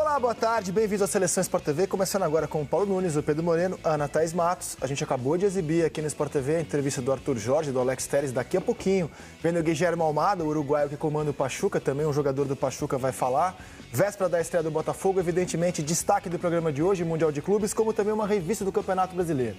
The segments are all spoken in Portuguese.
Olá, boa tarde, bem-vindos à Seleção Sport TV, começando agora com o Paulo Nunes, o Pedro Moreno, a Ana Thaís Matos. A gente acabou de exibir aqui no Sport TV a entrevista do Arthur Jorge, do Alex Telles, daqui a pouquinho. Vendo o Guilherme Almada, o uruguaio que comanda o Pachuca, também um jogador do Pachuca vai falar. Véspera da estreia do Botafogo, evidentemente, destaque do programa de hoje, Mundial de Clubes, como também uma revista do Campeonato Brasileiro.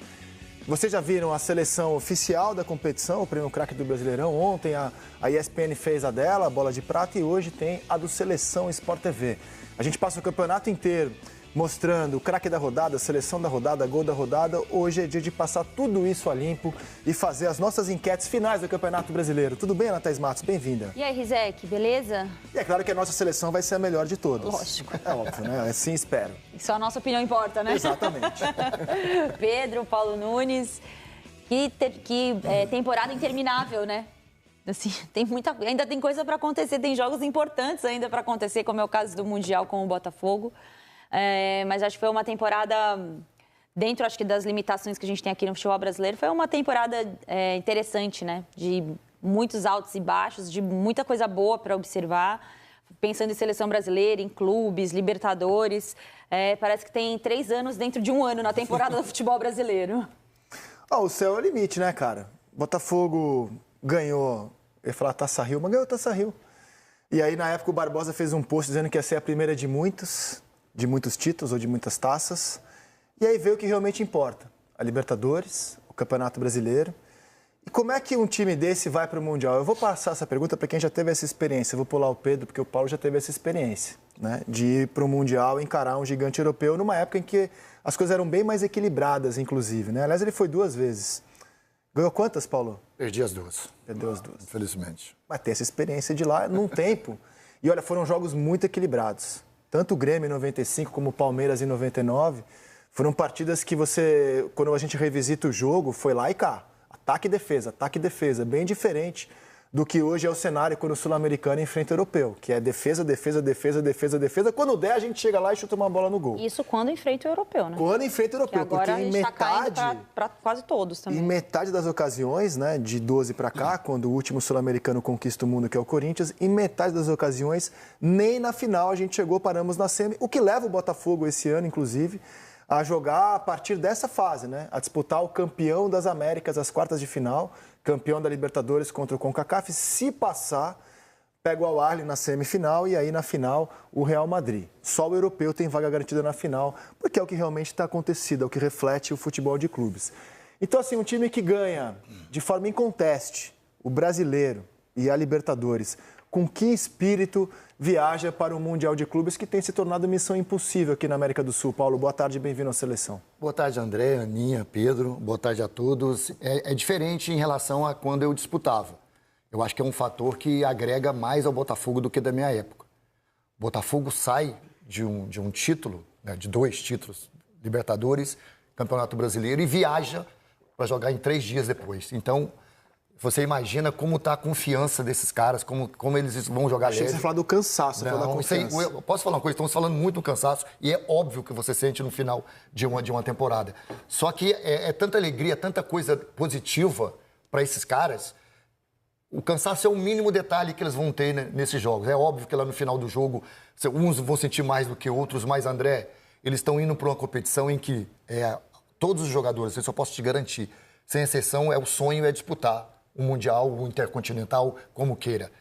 Vocês já viram a seleção oficial da competição, o prêmio craque do Brasileirão. Ontem a ESPN fez a dela, a bola de prata, e hoje tem a do Seleção Sport TV. A gente passa o campeonato inteiro mostrando o craque da rodada, seleção da rodada, gol da rodada. Hoje é dia de passar tudo isso a limpo e fazer as nossas enquetes finais do Campeonato Brasileiro. Tudo bem, Ana Thaís Matos? Bem-vinda. E aí, Rizek, beleza? E é claro que a nossa seleção vai ser a melhor de todas. Lógico. É óbvio, né? Assim espero. Só a nossa opinião importa, né? Exatamente. Pedro, Paulo Nunes, que temporada interminável, né? Assim, ainda tem coisa para acontecer, tem jogos importantes ainda para acontecer, como é o caso do Mundial com o Botafogo. Mas acho que foi uma temporada, dentro acho que das limitações que a gente tem aqui no futebol brasileiro, foi uma temporada interessante, né? De muitos altos e baixos, de muita coisa boa para observar. Pensando em seleção brasileira, em clubes, Libertadores, parece que tem 3 anos dentro de um ano na temporada do futebol brasileiro. O céu é o limite, né, cara? Botafogo ganhou, eu ia falar Taça Rio, mas ganhou Taça Rio. E aí, na época, o Barbosa fez um post dizendo que ia ser a primeira de muitos títulos ou de muitas taças. E aí veio o que realmente importa, a Libertadores, o Campeonato Brasileiro. E como é que um time desse vai para o Mundial? Eu vou passar essa pergunta para quem já teve essa experiência. Eu vou pular o Pedro, porque o Paulo já teve essa experiência, né? De ir para o Mundial e encarar um gigante europeu numa época em que as coisas eram bem mais equilibradas, inclusive, né? Aliás, ele foi 2 vezes. Ganhou quantas, Paulo? Perdi as 2. Perdeu as 2. Infelizmente. Mas ter essa experiência de lá num tempo. E olha, foram jogos muito equilibrados. Tanto o Grêmio em 95 como o Palmeiras em 99 foram partidas que você, quando a gente revisita o jogo, foi lá e cá. Ataque e defesa, bem diferente do que hoje é o cenário quando o sul-americano enfrenta o europeu, que é defesa. Quando der, a gente chega lá e chuta uma bola no gol. Isso quando enfrenta o europeu, né? Quando enfrenta o europeu, porque agora porque em a gente metade... para quase todos também. Em metade das ocasiões, né, de 12 para cá, quando o último sul-americano conquista o mundo, que é o Corinthians, em metade das ocasiões, nem na final a gente chegou, paramos na semi, o que leva o Botafogo esse ano, inclusive, a jogar a partir dessa fase, né? A disputar o campeão das Américas, as quartas de final, campeão da Libertadores contra o CONCACAF. Se passar, pega o Al-Ahly na semifinal e aí na final o Real Madrid. Só o europeu tem vaga garantida na final, porque é o que realmente está acontecendo, é o que reflete o futebol de clubes. Então, assim, um time que ganha de forma inconteste o Brasileiro e a Libertadores, com que espírito viaja para o Mundial de Clubes, que tem se tornado missão impossível aqui na América do Sul? Paulo, boa tarde e bem-vindo à seleção. Boa tarde, André, Aninha, Pedro, boa tarde a todos. É diferente em relação a quando eu disputava. Eu acho que é um fator que agrega mais ao Botafogo do que da minha época. O Botafogo sai de um título, né, de 2 títulos, Libertadores, Campeonato Brasileiro, e viaja para jogar em 3 dias depois. Então, você imagina como está a confiança desses caras, como eles vão jogar leve. Achei que você falar do cansaço, você falou da confiança. Eu posso falar uma coisa, estamos falando muito do cansaço, e é óbvio que você sente no final de uma temporada. Só que é tanta alegria, tanta coisa positiva para esses caras. O cansaço é o mínimo detalhe que eles vão ter, né, nesses jogos. É óbvio que lá no final do jogo, uns vão sentir mais do que outros, mas, André, eles estão indo para uma competição em que todos os jogadores, eu só posso te garantir, sem exceção, o sonho é disputar o Mundial, o Intercontinental, como queira.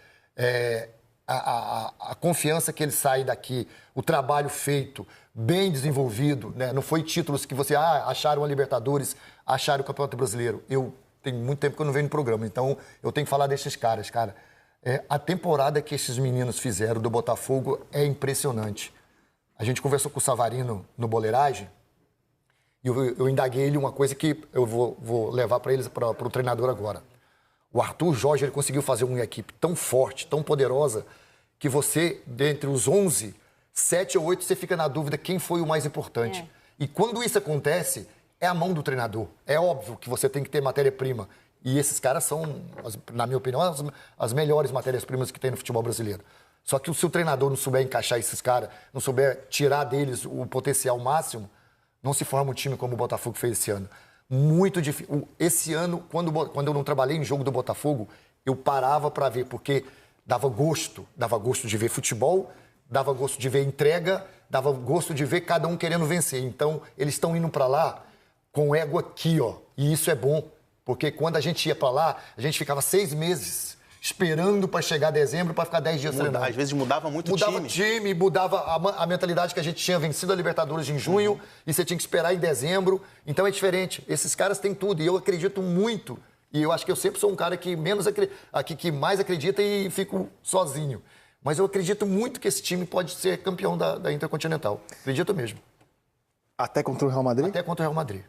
A confiança que ele sai daqui, o trabalho feito, bem desenvolvido, né? Não foi títulos que você, acharam a Libertadores, acharam o Campeonato Brasileiro. Tem muito tempo que eu não venho no programa, então eu tenho que falar desses caras, cara. A temporada que esses meninos fizeram do Botafogo é impressionante. A gente conversou com o Savarino no Boleiragem, e eu indaguei ele uma coisa que eu vou levar para eles, para o treinador agora. O Arthur Jorge, ele conseguiu fazer uma equipe tão forte, tão poderosa, que você, dentre os 11, 7 ou 8, você fica na dúvida quem foi o mais importante. E quando isso acontece, é a mão do treinador. É óbvio que você tem que ter matéria-prima. E esses caras são, na minha opinião, as melhores matérias-primas que tem no futebol brasileiro. Só que se o treinador não souber encaixar esses caras, não souber tirar deles o potencial máximo, não se forma um time como o Botafogo fez esse ano. Muito difícil. Esse ano, quando eu não trabalhei em jogo do Botafogo, eu parava para ver, porque dava gosto de ver futebol dava gosto de ver entrega, dava gosto de ver cada um querendo vencer. Então, eles estão indo para lá com o ego aqui, ó. E isso é bom, porque quando a gente ia para lá, a gente ficava 6 meses esperando para chegar dezembro, para ficar 10 dias treinando. Às vezes mudava muito o time. Mudava o time, mudava a mentalidade que a gente tinha vencido a Libertadores em junho e você tinha que esperar em dezembro. Então é diferente. Esses caras têm tudo e eu acredito muito. E eu acho que eu sempre sou um cara que que mais acredita e fico sozinho. Mas eu acredito muito que esse time pode ser campeão da Intercontinental. Acredito mesmo. Até contra o Real Madrid? Até contra o Real Madrid.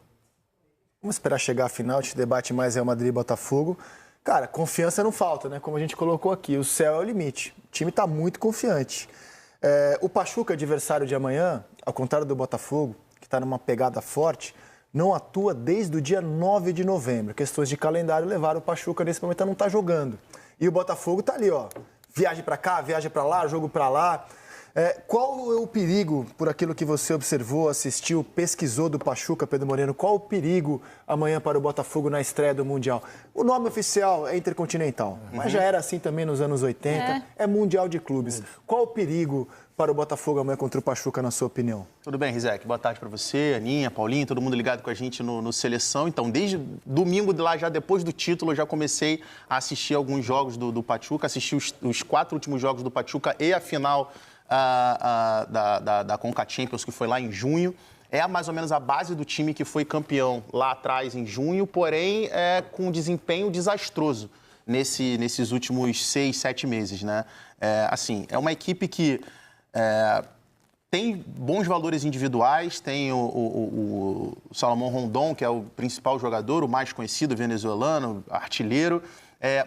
Vamos esperar chegar à final, a gente debate mais Real Madrid e Botafogo. Cara, confiança não falta, né? Como a gente colocou aqui, o céu é o limite. O time está muito confiante. O Pachuca, adversário de amanhã, ao contrário do Botafogo, que está numa pegada forte, não atua desde o dia 9 de novembro. Questões de calendário levaram o Pachuca nesse momento a não estar jogando. E o Botafogo está ali, ó. Viagem para cá, viagem para lá, jogo para lá. Qual é o perigo, por aquilo que você observou, assistiu, pesquisou do Pachuca, Pedro Moreno, qual o perigo amanhã para o Botafogo na estreia do Mundial? O nome oficial é Intercontinental, mas já era assim também nos anos 80, é Mundial de Clubes. Qual o perigo para o Botafogo amanhã contra o Pachuca, na sua opinião? Tudo bem, Rizek? Boa tarde para você, Aninha, Paulinho, todo mundo ligado com a gente no Seleção. Então, desde domingo de lá, já depois do título, eu já comecei a assistir alguns jogos do Pachuca, assisti os 4 últimos jogos do Pachuca e a final da Conca Champions, que foi lá em junho. É mais ou menos a base do time que foi campeão lá atrás em junho, porém com um desempenho desastroso nesses últimos 6, 7 meses, né? É uma equipe que tem bons valores individuais, tem o Salomão Rondon, que é o principal jogador, o mais conhecido, venezuelano, artilheiro,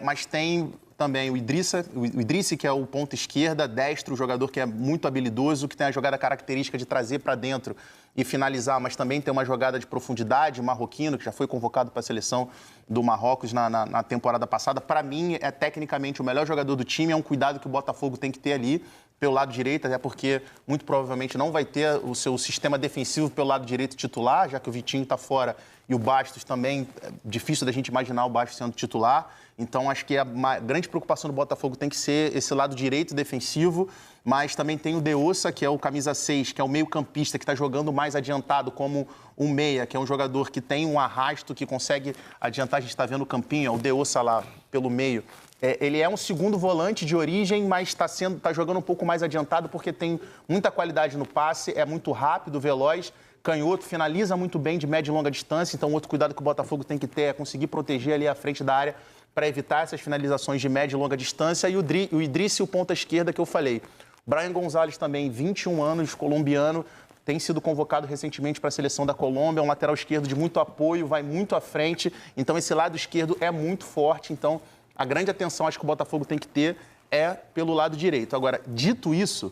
mas tem também o Idrissi, que é o ponta esquerda, destro, jogador que é muito habilidoso, que tem a jogada característica de trazer para dentro e finalizar, mas também tem uma jogada de profundidade, o marroquino, que já foi convocado para a seleção do Marrocos na temporada passada. Para mim, é tecnicamente o melhor jogador do time, é um cuidado que o Botafogo tem que ter ali pelo lado direito, até porque muito provavelmente não vai ter o seu sistema defensivo pelo lado direito titular, já que o Vitinho está fora e o Bastos também, é difícil da gente imaginar o Bastos sendo titular. Então, acho que a grande preocupação do Botafogo tem que ser esse lado direito defensivo, mas também tem o De Ossa, que é o camisa 6, que é o meio-campista, que está jogando mais adiantado como um meia, que é um jogador que tem um arrasto, que consegue adiantar. A gente está vendo o Campinho, é o De Ossa lá pelo meio. Ele é um segundo volante de origem, mas está jogando um pouco mais adiantado porque tem muita qualidade no passe, é muito rápido, veloz, canhoto, finaliza muito bem de média e longa distância. Então, outro cuidado que o Botafogo tem que ter é conseguir proteger ali a frente da área para evitar essas finalizações de média e longa distância. E o Idrissi, o ponta esquerda que eu falei. Brian Gonzalez também, 21 anos, colombiano, tem sido convocado recentemente para a seleção da Colômbia, é um lateral esquerdo de muito apoio, vai muito à frente. Então, esse lado esquerdo é muito forte. Então, a grande atenção, acho que o Botafogo tem que ter é pelo lado direito. Agora, dito isso,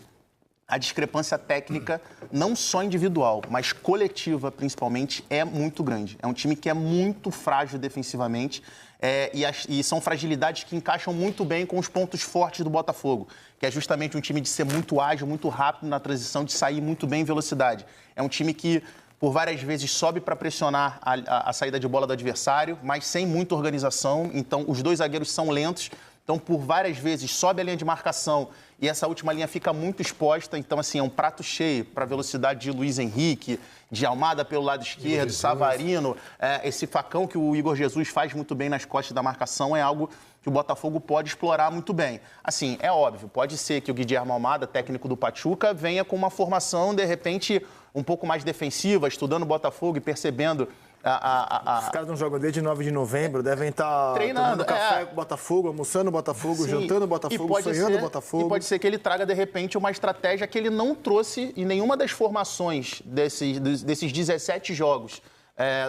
a discrepância técnica, não só individual, mas coletiva, principalmente, é muito grande. É um time que é muito frágil defensivamente e são fragilidades que encaixam muito bem com os pontos fortes do Botafogo, que é justamente um time de ser muito ágil, muito rápido na transição, de sair muito bem em velocidade. É um time que, por várias vezes, sobe para pressionar a saída de bola do adversário, mas sem muita organização. Então, os dois zagueiros são lentos. Então, por várias vezes, sobe a linha de marcação e essa última linha fica muito exposta. Então, assim, é um prato cheio para a velocidade de Luiz Henrique, de Almada pelo lado esquerdo, Savarino. Esse facão que o Igor Jesus faz muito bem nas costas da marcação é algo que o Botafogo pode explorar muito bem. Assim, é óbvio, pode ser que o Guilherme Almada, técnico do Pachuca, venha com uma formação, de repente, um pouco mais defensiva, estudando o Botafogo e percebendo... Os caras não jogam desde 9 de novembro, devem estar treinando, tomando café com o Botafogo, almoçando o Botafogo, sim, jantando o Botafogo, sonhando o Botafogo. E pode ser que ele traga, de repente, uma estratégia que ele não trouxe em nenhuma das formações desses 17 jogos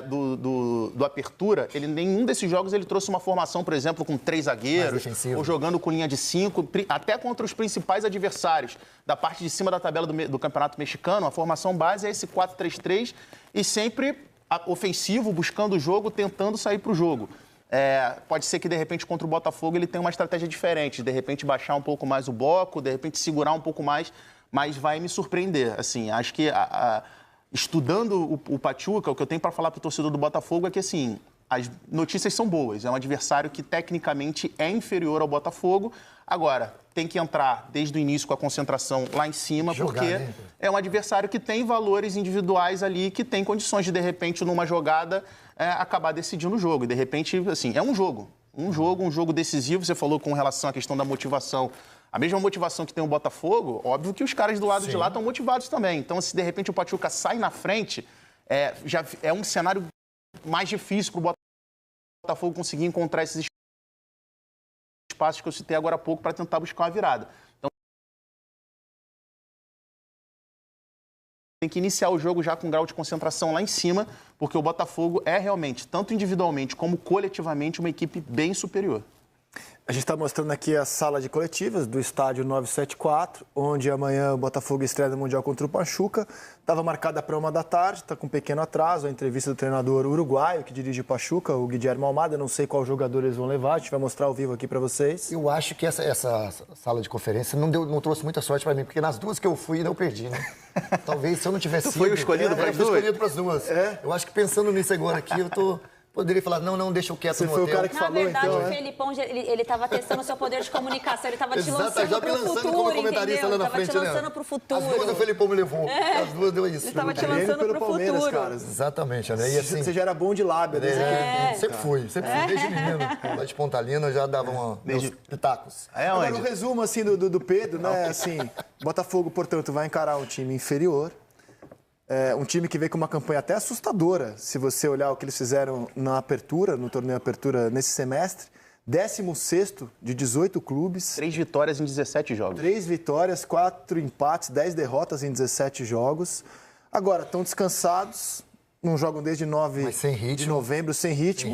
do Apertura. Nenhum desses jogos ele trouxe uma formação, por exemplo, com 3 zagueiros, ou jogando com linha de 5, até contra os principais adversários da parte de cima da tabela do Campeonato Mexicano. A formação base é esse 4-3-3 e sempre ofensivo, buscando o jogo, tentando sair para o jogo. Pode ser que, de repente, contra o Botafogo, ele tenha uma estratégia diferente. De repente, baixar um pouco mais o bloco, de repente, segurar um pouco mais, mas vai me surpreender. Assim, acho que, estudando o Pachuca, o que eu tenho para falar para o torcedor do Botafogo é que, assim, as notícias são boas. É um adversário que tecnicamente é inferior ao Botafogo. Agora, tem que entrar desde o início com a concentração lá em cima, porque é um adversário que tem valores individuais ali, que tem condições de repente, numa jogada, acabar decidindo o jogo. E, de repente, assim, é um jogo decisivo. Você falou com relação à questão da motivação. A mesma motivação que tem o Botafogo, óbvio que os caras do lado de lá estão motivados também. Então, se de repente o Pachuca sai na frente, já é um cenário mais difícil para o Botafogo conseguir encontrar esses espaços que eu citei agora há pouco para tentar buscar uma virada. Então, tem que iniciar o jogo já com um grau de concentração lá em cima, porque o Botafogo é realmente, tanto individualmente como coletivamente, uma equipe bem superior. A gente está mostrando aqui a sala de coletivas do estádio 974, onde amanhã o Botafogo estreia no Mundial contra o Pachuca. Estava marcada para 13h, está com um pequeno atraso. A entrevista do treinador uruguaio que dirige o Pachuca, o Guilherme Almada. Não sei qual jogador eles vão levar, a gente vai mostrar ao vivo aqui para vocês. Eu acho que essa sala de conferência não trouxe muita sorte para mim, porque nas duas que eu fui, eu perdi, né? Talvez se eu não tivesse sido... Você foi o escolhido para as duas? Eu fui escolhido para as duas. Eu acho que pensando nisso agora aqui, poderia falar, não, deixa eu quieto no hotel. Você foi o cara que falou, então. Na verdade, o Felipão, ele estava testando o seu poder de comunicação, ele estava te lançando para o futuro, como comentarista lá na frente, estava te lançando para o futuro. As duas o Felipão me levou, as duas deu isso. Ele estava te lançando para o futuro. Caras. Exatamente, né? E assim, você já era bom de lábia. Sempre fui, desde menino. Lá de Pontalina eu já dava meus pitacos. Agora, o resumo assim, do Pedro, né? Assim, Botafogo, portanto, vai encarar um time inferior. Um time que veio com uma campanha até assustadora, se você olhar o que eles fizeram na apertura, no torneio Apertura nesse semestre. 16º de 18 clubes. 3 vitórias em 17 jogos. 3 vitórias, 4 empates, 10 derrotas em 17 jogos. Agora, estão descansados, não jogam desde 9 de novembro, sem ritmo.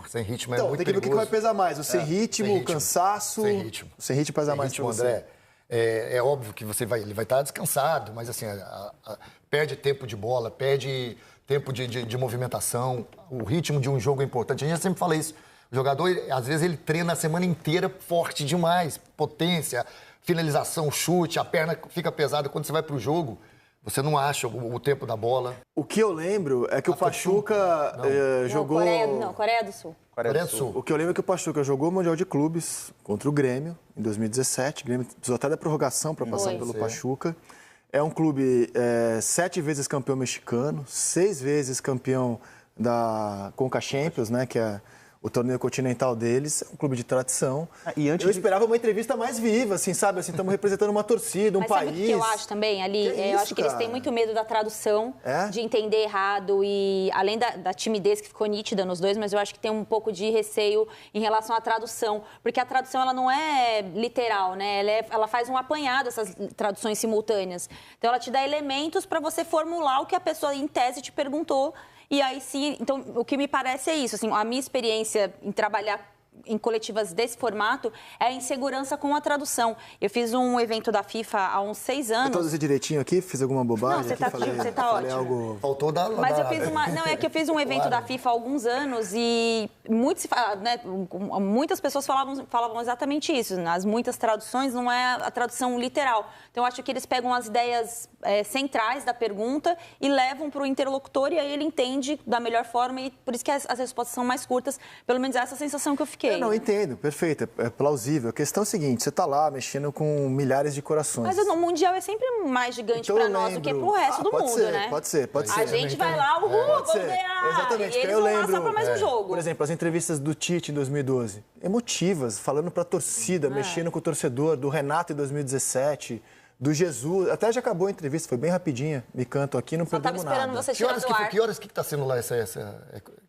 Sem ritmo é então, muito tem que ver o que vai pesar mais, o sem ritmo, o cansaço. Sem ritmo. O sem ritmo pesa mais para você. André, é óbvio que ele vai estar descansado, mas assim, perde tempo de bola, perde tempo de movimentação. O ritmo de um jogo é importante. A gente sempre fala isso. O jogador, às vezes, ele treina a semana inteira forte demais. Potência, finalização, chute, a perna fica pesada. Quando você vai para o jogo, você não acha o tempo da bola. O que eu lembro é que o Pachuca jogou... Coreia do Sul. Coreia do Sul. O que eu lembro é que o Pachuca jogou o Mundial de Clubes contra o Grêmio, em 2017. O Grêmio precisou até da prorrogação para passar pelo Pachuca. É um clube 7 vezes campeão mexicano, 6 vezes campeão da Conca Champions, né, que é o torneio continental deles. É um clube de tradição. Eu esperava uma entrevista mais viva, assim, sabe? Assim, estamos representando uma torcida, um país. Mas sabe o que eu acho também, ali? Eu acho que eles têm muito medo da tradução, de entender errado. E além da timidez que ficou nítida nos dois, mas eu acho que tem um pouco de receio em relação à tradução. Porque a tradução, ela não é literal, né? Ela faz um apanhado, essas traduções simultâneas. Então, ela te dá elementos para você formular o que a pessoa, em tese, te perguntou. E aí, sim, então, o que me parece é isso, assim, a minha experiência em trabalhar em coletivas desse formato é a insegurança com a tradução. Eu fiz um evento da FIFA há uns 6 anos. Eu tô direitinho aqui? Fiz alguma bobagem? Não, você tá ótimo. Algo... Faltou da... Mas eu fiz que eu fiz um evento da FIFA há alguns anos e muitas pessoas falavam exatamente isso. Nas muitas traduções não é a tradução literal. Então, eu acho que eles pegam as ideias centrais da pergunta e levam para o interlocutor e aí ele entende da melhor forma e por isso que as respostas são mais curtas. Pelo menos essa sensação que eu fiquei. Não, entendo, perfeito, é plausível. A questão é a seguinte, você está lá mexendo com milhares de corações. Mas o Mundial é sempre mais gigante para nós do que para o resto do mundo, né? Pode ser. A gente vai lá, vamos ganhar! Exatamente, e eles vão lá só para mais um jogo. Por exemplo, as entrevistas do Tite em 2012, emotivas, falando para a torcida, mexendo com o torcedor, do Renato em 2017... do Jesus, até já acabou a entrevista, foi bem rapidinha. Me canto aqui, não perdemos nada. Só estava esperando você tirar do ar. Que horas que está sendo lá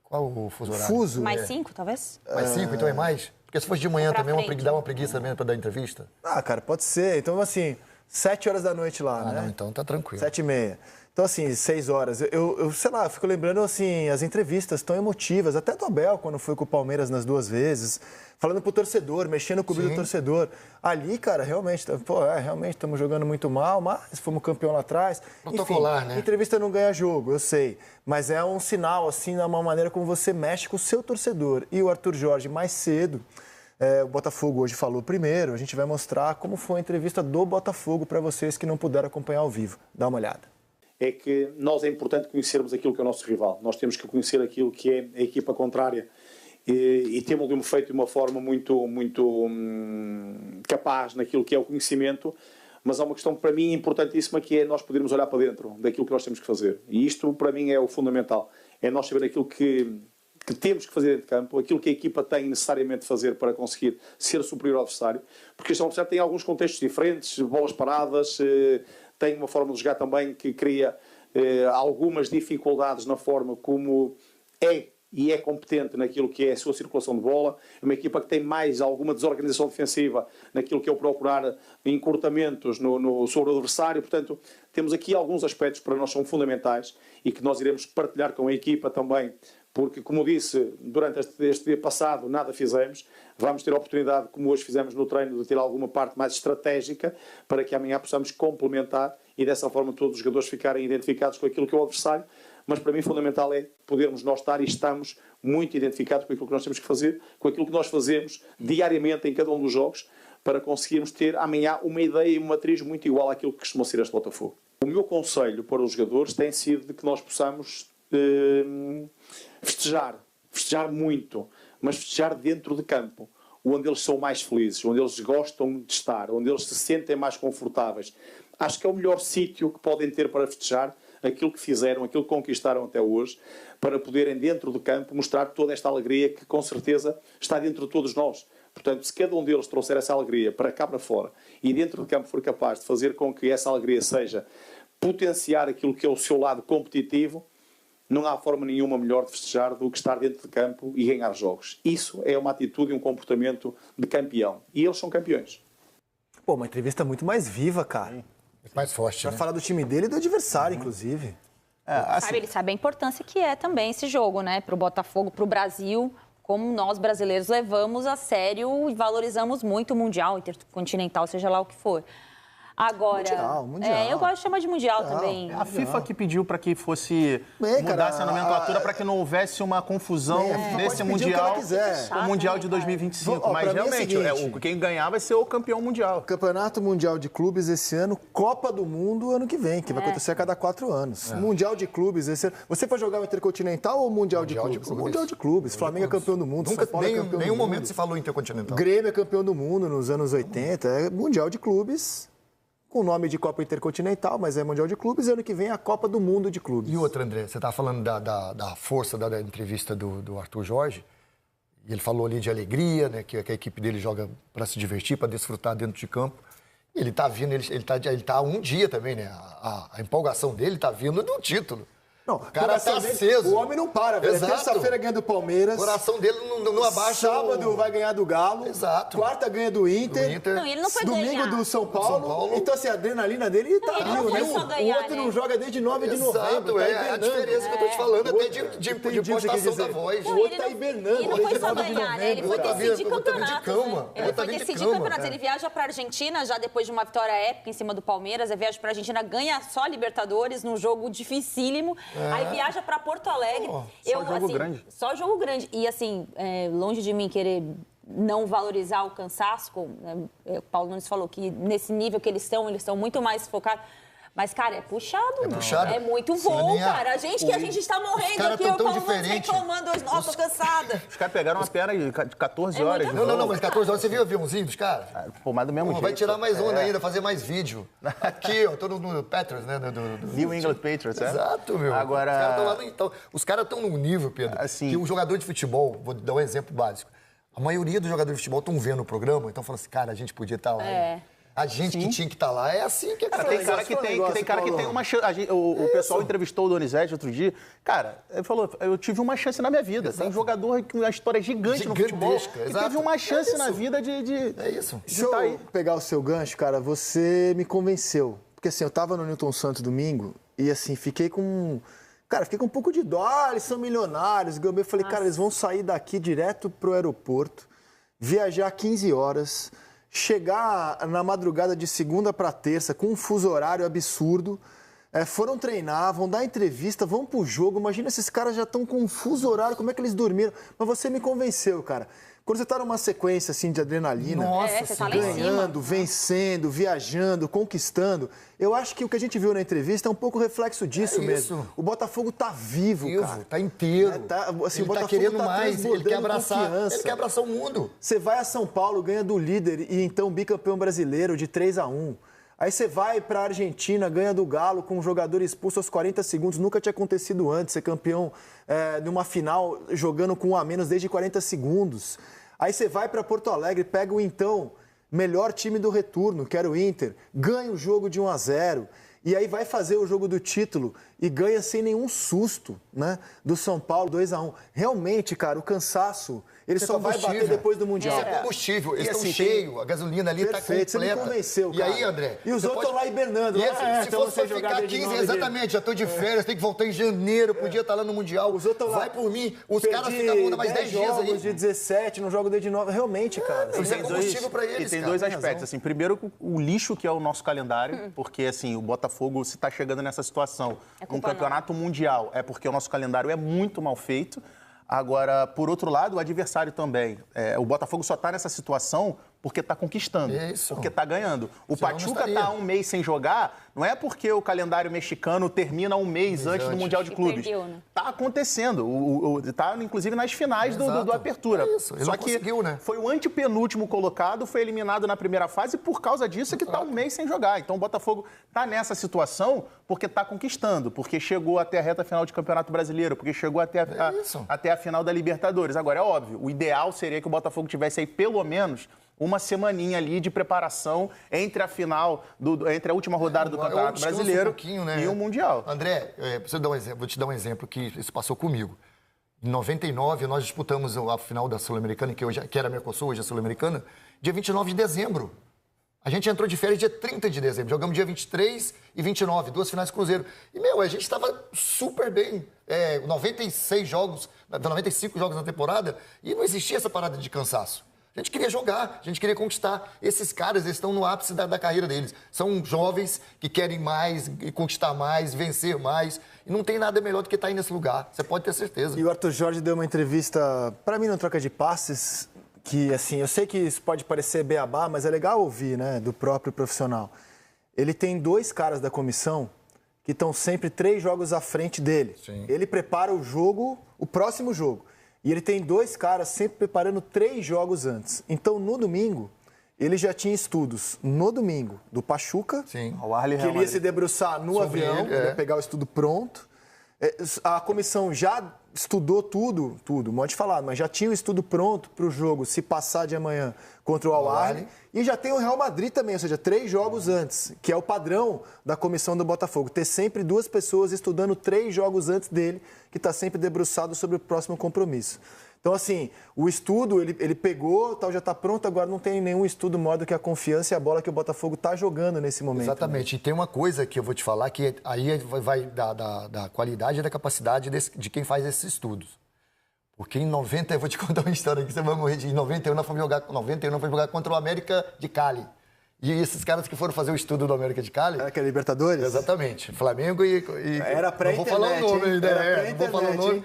qual o fuso horário? Fuso? Mais 5, talvez? Mais 5, então é mais? Porque se fosse de manhã também, dá uma preguiça também para dar entrevista? Cara, pode ser. Então, assim, 7 horas da noite lá, né? Não, então tá tranquilo. 7h30. Então, assim, 6 horas. Eu sei lá, fico lembrando, assim, as entrevistas tão emotivas, até do Abel, quando foi com o Palmeiras nas 2 vezes, falando pro torcedor, mexendo com o do torcedor. Ali, cara, realmente, realmente estamos jogando muito mal, mas fomos campeão lá atrás. Protocolar, né? Entrevista não ganha jogo, eu sei. Mas é um sinal, assim, de uma maneira como você mexe com o seu torcedor. E o Arthur Jorge, mais cedo, o Botafogo hoje falou primeiro, a gente vai mostrar como foi a entrevista do Botafogo para vocês que não puderam acompanhar ao vivo. Dá uma olhada. é que nós é importante conhecermos aquilo que é o nosso rival. Nós temos que conhecer aquilo que é a equipa contrária e temos feito de uma forma muito capaz naquilo que é o conhecimento, mas há uma questão para mim importantíssima que é nós podermos olhar para dentro daquilo que nós temos que fazer. E isto para mim é o fundamental. É nós saber aquilo que temos que fazer dentro de campo, aquilo que a equipa tem necessariamente de fazer para conseguir ser superior ao adversário, porque este adversário tem alguns contextos diferentes, bolas paradas, tem uma forma de jogar também que cria algumas dificuldades na forma como é competente naquilo que é a sua circulação de bola. É uma equipa que tem mais alguma desorganização defensiva naquilo que é o procurar encurtamentos sobre o adversário. Portanto, temos aqui alguns aspectos que para nós são fundamentais e que nós iremos partilhar com a equipa também, porque, como disse, durante este dia passado nada fizemos. Vamos ter a oportunidade, como hoje fizemos no treino, de ter alguma parte mais estratégica para que amanhã possamos complementar e dessa forma todos os jogadores ficarem identificados com aquilo que é o adversário. Mas para mim fundamental é podermos nós estar e estamos muito identificados com aquilo que nós temos que fazer, com aquilo que nós fazemos diariamente em cada um dos jogos, para conseguirmos ter amanhã uma ideia e uma matriz muito igual àquilo que costuma ser este Botafogo. O meu conselho para os jogadores tem sido de que nós possamos festejar muito, mas festejar dentro de campo, onde eles são mais felizes, onde eles gostam de estar, onde eles se sentem mais confortáveis. Acho que é o melhor sítio que podem ter para festejar aquilo que fizeram, aquilo que conquistaram até hoje, para poderem dentro do campo mostrar toda esta alegria que com certeza está dentro de todos nós. Portanto, se cada um deles trouxer essa alegria para cá para fora e dentro do campo for capaz de fazer com que essa alegria seja potenciar aquilo que é o seu lado competitivo, não há forma nenhuma melhor de festejar do que estar dentro de campo e ganhar jogos. Isso é uma atitude e um comportamento de campeão. E eles são campeões. Pô, uma entrevista muito mais viva, cara. Mais forte, Pra falar do time dele e do adversário, inclusive. Ele sabe a importância que é também esse jogo, né? Para o Botafogo, para o Brasil, como nós brasileiros levamos a sério e valorizamos muito o Mundial, Intercontinental, seja lá o que for. Agora, Mundial. Eu gosto de chamar de Mundial também. A FIFA que pediu para que fosse mudasse a nomenclatura para que não houvesse uma confusão desse Mundial com o Mundial de 2025. Mas realmente, quem ganhar vai ser o campeão mundial. Campeonato Mundial de Clubes esse ano, Copa do Mundo ano que vem, que vai acontecer a cada 4 anos. Mundial de Clubes esse ano. Você vai jogar o Intercontinental ou o Mundial de Clubes? Mundial de Clubes. Flamengo é campeão do mundo. Nunca, São Paulo é campeão nenhum do momento mundo. se falou Intercontinental. Grêmio é campeão do mundo nos anos 80. É Mundial de Clubes. Com o nome de Copa Intercontinental, mas é Mundial de Clubes, e ano que vem é a Copa do Mundo de Clubes. E outra, André, você estava falando da força da entrevista do Arthur Jorge, e ele falou ali de alegria, né, que a equipe dele joga para se divertir, para desfrutar dentro de campo. E ele está vindo, ele tá há um dia também, né? A empolgação dele está vindo do título. Não, O cara tá aceso. O homem não para, velho. Exato. Terça-feira ganha do Palmeiras. O coração dele não abaixa. Sábado vai ganhar do Galo. Exato. Quarta ganha do Inter. Não, ele não foi Domingo ganhar. do São Paulo. Então, assim, a adrenalina dele tá Ele não vivo, foi né? só ganhar, O outro né? não joga desde 9 de Exato, novembro. Tá a hibernando. diferença que eu tô te falando, até de Entendi o que você quis postação da dizer. voz. O outro tá hibernando. E não foi desde só 9 de ganhar, né? Ele foi Outra decidir vez, outra vez de campeonatos. cama. Né? Ele Outra foi vez de decidir cama. campeonatos. Ele viaja pra Argentina, já depois de uma vitória épica em cima do Palmeiras. Ele viaja pra Argentina, ganha só a Libertadores num jogo dificílimo. Aí viaja pra Porto Alegre. Só jogo grande. Só jogo grande. E assim, longe de mim querer não valorizar o cansaço, o Paulo Nunes falou que nesse nível que eles estão muito mais focados. Mas, cara, é puxado. puxado. É muito voo, Aninha, cara. A gente está morrendo caras aqui, tão o Paulo Nunes diferente. reclamando hoje. Nossa, tô cansada. Os caras pegaram uma perna de 14 É horas. muito de Não, voo. mas 14 horas, você viu o aviãozinho dos caras? Pô, mas do mesmo jeito. Vai tirar mais onda ainda, fazer mais vídeo. Aqui, ó, tô no Patriots, né? New England Patriots, é? Exato, meu. Agora... Os caras estão num nível, Pedro, Assim... que um jogador de futebol, vou dar um exemplo básico, a maioria dos jogadores de futebol estão vendo o programa, então falam assim, cara, a gente podia estar lá. A gente que tinha que estar lá, é assim que é. Cara, tem cara que tem uma chance. O pessoal entrevistou o Donizete outro dia. Cara, ele falou, eu tive uma chance na minha vida. Exato. Tem jogador com uma história gigante no futebol. E teve uma chance na vida de É isso. Se eu pegar o seu gancho, cara, você me convenceu. Porque assim, eu tava no Newton Santos domingo e assim, fiquei com um pouco de dó. Eles são milionários. Eu falei, cara, eles vão sair daqui direto pro aeroporto, viajar 15 horas, chegar na madrugada de segunda para terça com um fuso horário absurdo. Foram treinar, vão dar entrevista, vão pro jogo. Imagina, esses caras já estão com um fuso horário, como é que eles dormiram? Mas você me convenceu, cara. Quando você está numa sequência assim de adrenalina, Nossa, você tá lá em cima. ganhando, vencendo, viajando, conquistando, eu acho que o que a gente viu na entrevista é um pouco reflexo disso mesmo. isso. O Botafogo tá vivo, cara. Tá inteiro. Assim, o ele Botafogo tá querendo tá mais, ele quer abraçar, confiança. ele quer abraçar o mundo. Você vai a São Paulo, ganha do líder e então bicampeão brasileiro de 3-1. Aí você vai para a Argentina, ganha do Galo com um jogador expulso aos 40 segundos. Nunca tinha acontecido antes ser campeão numa final jogando com um a menos desde 40 segundos. Aí você vai para Porto Alegre, pega o então melhor time do retorno, que era o Inter, ganha o jogo de 1-0. E aí vai fazer o jogo do título e ganha sem nenhum susto, né? Do São Paulo, 2-1. Realmente, cara, o cansaço, ele só vai bater depois do Mundial. Isso é combustível. Eles estão assim, cheios, a gasolina ali está Perfeito, completa. você me convenceu, E cara. aí, André? E os outros estão lá hibernando. Se fosse pra ficar 15, exatamente, já estou de férias, tem que voltar em janeiro, podia estar lá no Mundial. Os outros estão lá. Vai por mim, os caras ficam mais 10 dias aí. jogos de 17, não jogo desde 9. Realmente, cara. Isso é combustível para eles, E tem cara. dois aspectos. Assim, primeiro, o lixo que é o nosso calendário, porque assim, o Botafogo, se está chegando nessa situação, num campeonato mundial, é porque o nosso calendário é muito mal feito. Agora, por outro lado, o adversário também. O Botafogo só está nessa situação porque está conquistando, porque está ganhando. O Pachuca está um mês sem jogar, não é porque o calendário mexicano termina um mês antes do Mundial de Clubes. Está acontecendo. Está, inclusive, nas finais do Apertura. Ele Só não que conseguiu, né? foi o antepenúltimo colocado, foi eliminado na primeira fase e por causa disso é que está um mês sem jogar. Então o Botafogo está nessa situação porque está conquistando, porque chegou até a reta final de Campeonato Brasileiro, porque chegou até a final da Libertadores. Agora, é óbvio, o ideal seria que o Botafogo tivesse aí pelo menos uma semaninha ali de preparação entre a final, entre a última rodada do Campeonato Brasileiro e o Mundial. André, vou te dar um exemplo que isso passou comigo. Em 99, nós disputamos a final da Sul-Americana, que era a Mercosul, hoje é a Sul-Americana, dia 29 de dezembro. A gente entrou de férias dia 30 de dezembro. Jogamos dia 23 e 29, 2 finais Cruzeiro. E, a gente estava super bem. 95 jogos na temporada e não existia essa parada de cansaço. A gente queria jogar, a gente queria conquistar. Esses caras, eles estão no ápice da carreira deles. São jovens que querem mais, conquistar mais, vencer mais. E não tem nada melhor do que estar aí nesse lugar. Você pode ter certeza. E o Arthur Jorge deu uma entrevista, para mim, no Troca de Passes, que, assim, eu sei que isso pode parecer beabá, mas é legal ouvir, né, do próprio profissional. Ele tem 2 caras da comissão que estão sempre 3 jogos à frente dele. Sim. Ele prepara o jogo, o próximo jogo. E ele tem 2 caras sempre preparando 3 jogos antes. Então, no domingo, ele já tinha estudos. No domingo, do Pachuca, Sim. que ele ia se debruçar no avião, ele ia pegar o estudo pronto. A comissão já estudou tudo, um monte de falar, mas já tinha o estudo pronto para o jogo, se passar de amanhã contra o Al-Ahly. E já tem o Real Madrid também, ou seja, 3 jogos antes, que é o padrão da comissão do Botafogo. Ter sempre 2 pessoas estudando 3 jogos antes dele, que está sempre debruçado sobre o próximo compromisso. Então, assim, o estudo, ele pegou, já está pronto, agora não tem nenhum estudo maior do que a confiança e a bola que o Botafogo está jogando nesse momento. Exatamente. Né? E tem uma coisa que eu vou te falar, que aí vai da qualidade e da capacidade de quem faz esses estudos. Porque em 90, eu vou te contar uma história que você vai morrer de... Em 91, nós fomos jogar contra o América de Cali. E esses caras que foram fazer o estudo do América de Cali... Era que é Libertadores? Exatamente. Flamengo e era pré-internet, não vou falar o nome ainda, não vou falar o nome.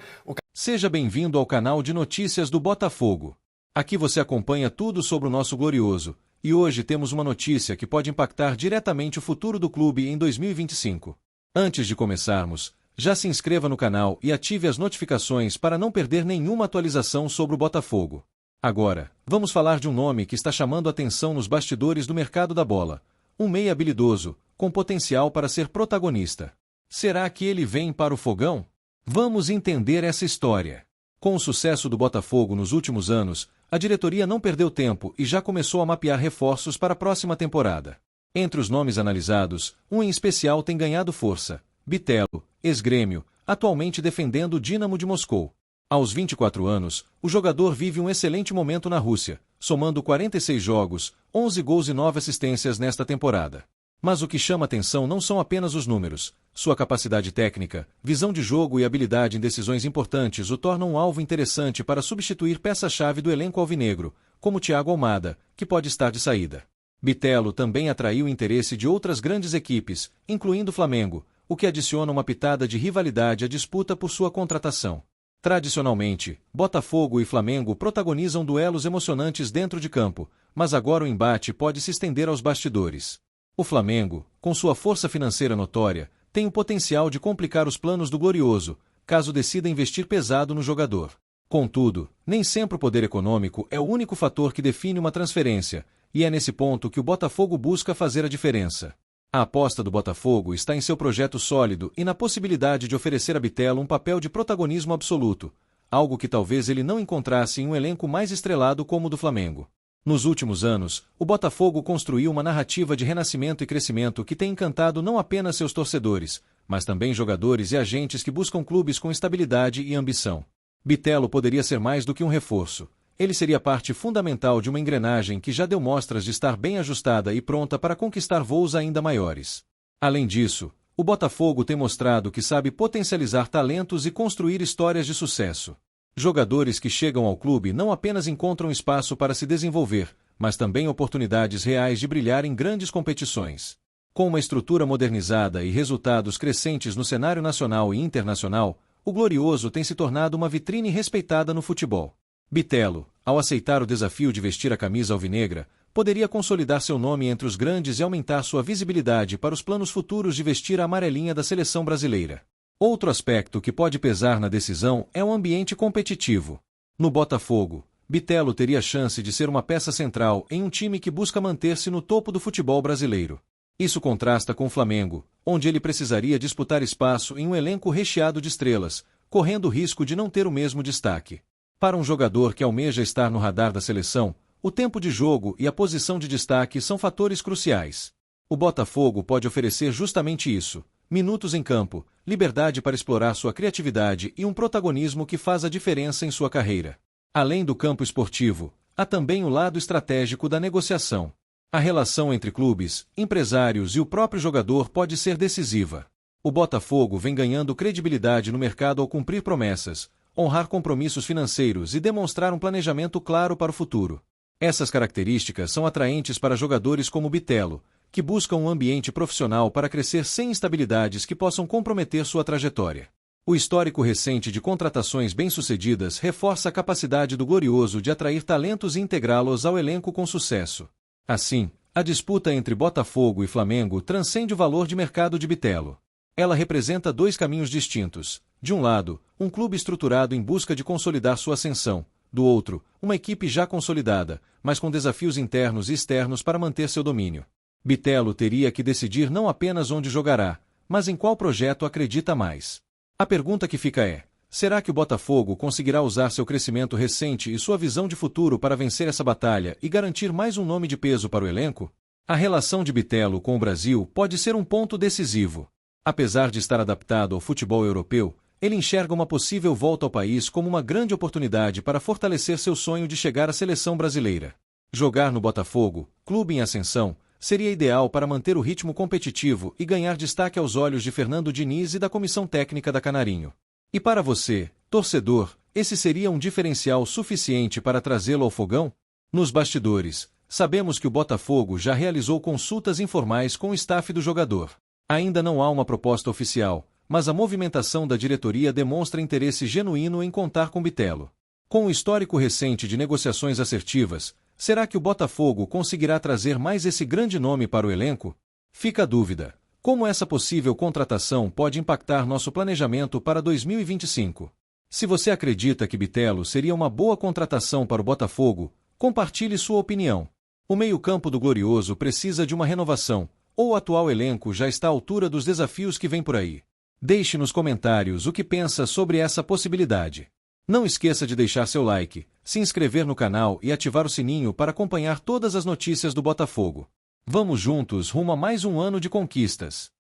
Seja bem-vindo ao canal de notícias do Botafogo. Aqui você acompanha tudo sobre o nosso glorioso. E hoje temos uma notícia que pode impactar diretamente o futuro do clube em 2025. Antes de começarmos, já se inscreva no canal e ative as notificações para não perder nenhuma atualização sobre o Botafogo. Agora, vamos falar de um nome que está chamando a atenção nos bastidores do mercado da bola. Um meia habilidoso, com potencial para ser protagonista. Será que ele vem para o fogão? Vamos entender essa história. Com o sucesso do Botafogo nos últimos anos, a diretoria não perdeu tempo e já começou a mapear reforços para a próxima temporada. Entre os nomes analisados, um em especial tem ganhado força. Bitelo, ex-Grêmio, atualmente defendendo o Dínamo de Moscou. Aos 24 anos, o jogador vive um excelente momento na Rússia, somando 46 jogos, 11 gols e 9 assistências nesta temporada. Mas o que chama atenção não são apenas os números. Sua capacidade técnica, visão de jogo e habilidade em decisões importantes o tornam um alvo interessante para substituir peça-chave do elenco alvinegro, como Thiago Almada, que pode estar de saída. Bitelo também atraiu o interesse de outras grandes equipes, incluindo o Flamengo, o que adiciona uma pitada de rivalidade à disputa por sua contratação. Tradicionalmente, Botafogo e Flamengo protagonizam duelos emocionantes dentro de campo, mas agora o embate pode se estender aos bastidores. O Flamengo, com sua força financeira notória, tem o potencial de complicar os planos do Glorioso, caso decida investir pesado no jogador. Contudo, nem sempre o poder econômico é o único fator que define uma transferência, e é nesse ponto que o Botafogo busca fazer a diferença. A aposta do Botafogo está em seu projeto sólido e na possibilidade de oferecer a Bitelo um papel de protagonismo absoluto, algo que talvez ele não encontrasse em um elenco mais estrelado como o do Flamengo. Nos últimos anos, o Botafogo construiu uma narrativa de renascimento e crescimento que tem encantado não apenas seus torcedores, mas também jogadores e agentes que buscam clubes com estabilidade e ambição. Bitelo poderia ser mais do que um reforço. Ele seria parte fundamental de uma engrenagem que já deu mostras de estar bem ajustada e pronta para conquistar voos ainda maiores. Além disso, o Botafogo tem mostrado que sabe potencializar talentos e construir histórias de sucesso. Jogadores que chegam ao clube não apenas encontram espaço para se desenvolver, mas também oportunidades reais de brilhar em grandes competições. Com uma estrutura modernizada e resultados crescentes no cenário nacional e internacional, o Glorioso tem se tornado uma vitrine respeitada no futebol. Bitelo, ao aceitar o desafio de vestir a camisa alvinegra, poderia consolidar seu nome entre os grandes e aumentar sua visibilidade para os planos futuros de vestir a amarelinha da seleção brasileira. Outro aspecto que pode pesar na decisão é o ambiente competitivo. No Botafogo, Bitelo teria chance de ser uma peça central em um time que busca manter-se no topo do futebol brasileiro. Isso contrasta com o Flamengo, onde ele precisaria disputar espaço em um elenco recheado de estrelas, correndo o risco de não ter o mesmo destaque. Para um jogador que almeja estar no radar da seleção, o tempo de jogo e a posição de destaque são fatores cruciais. O Botafogo pode oferecer justamente isso: minutos em campo, liberdade para explorar sua criatividade e um protagonismo que faz a diferença em sua carreira. Além do campo esportivo, há também o lado estratégico da negociação. A relação entre clubes, empresários e o próprio jogador pode ser decisiva. O Botafogo vem ganhando credibilidade no mercado ao cumprir promessas, honrar compromissos financeiros e demonstrar um planejamento claro para o futuro. Essas características são atraentes para jogadores como Bitelo, que buscam um ambiente profissional para crescer sem instabilidades que possam comprometer sua trajetória. O histórico recente de contratações bem-sucedidas reforça a capacidade do Glorioso de atrair talentos e integrá-los ao elenco com sucesso. Assim, a disputa entre Botafogo e Flamengo transcende o valor de mercado de Bitelo. Ela representa dois caminhos distintos. De um lado, um clube estruturado em busca de consolidar sua ascensão. Do outro, uma equipe já consolidada, mas com desafios internos e externos para manter seu domínio. Bitelo teria que decidir não apenas onde jogará, mas em qual projeto acredita mais. A pergunta que fica é: será que o Botafogo conseguirá usar seu crescimento recente e sua visão de futuro para vencer essa batalha e garantir mais um nome de peso para o elenco? A relação de Bitelo com o Brasil pode ser um ponto decisivo. Apesar de estar adaptado ao futebol europeu, ele enxerga uma possível volta ao país como uma grande oportunidade para fortalecer seu sonho de chegar à seleção brasileira. Jogar no Botafogo, clube em ascensão, seria ideal para manter o ritmo competitivo e ganhar destaque aos olhos de Fernando Diniz e da comissão técnica da Canarinho. E para você, torcedor, esse seria um diferencial suficiente para trazê-lo ao fogão? Nos bastidores, sabemos que o Botafogo já realizou consultas informais com o staff do jogador. Ainda não há uma proposta oficial, mas a movimentação da diretoria demonstra interesse genuíno em contar com Bitelo. Com o histórico recente de negociações assertivas, será que o Botafogo conseguirá trazer mais esse grande nome para o elenco? Fica a dúvida: como essa possível contratação pode impactar nosso planejamento para 2025? Se você acredita que Bitelo seria uma boa contratação para o Botafogo, compartilhe sua opinião. O meio-campo do Glorioso precisa de uma renovação, ou o atual elenco já está à altura dos desafios que vêm por aí? Deixe nos comentários o que pensa sobre essa possibilidade. Não esqueça de deixar seu like, se inscrever no canal e ativar o sininho para acompanhar todas as notícias do Botafogo. Vamos juntos rumo a mais um ano de conquistas.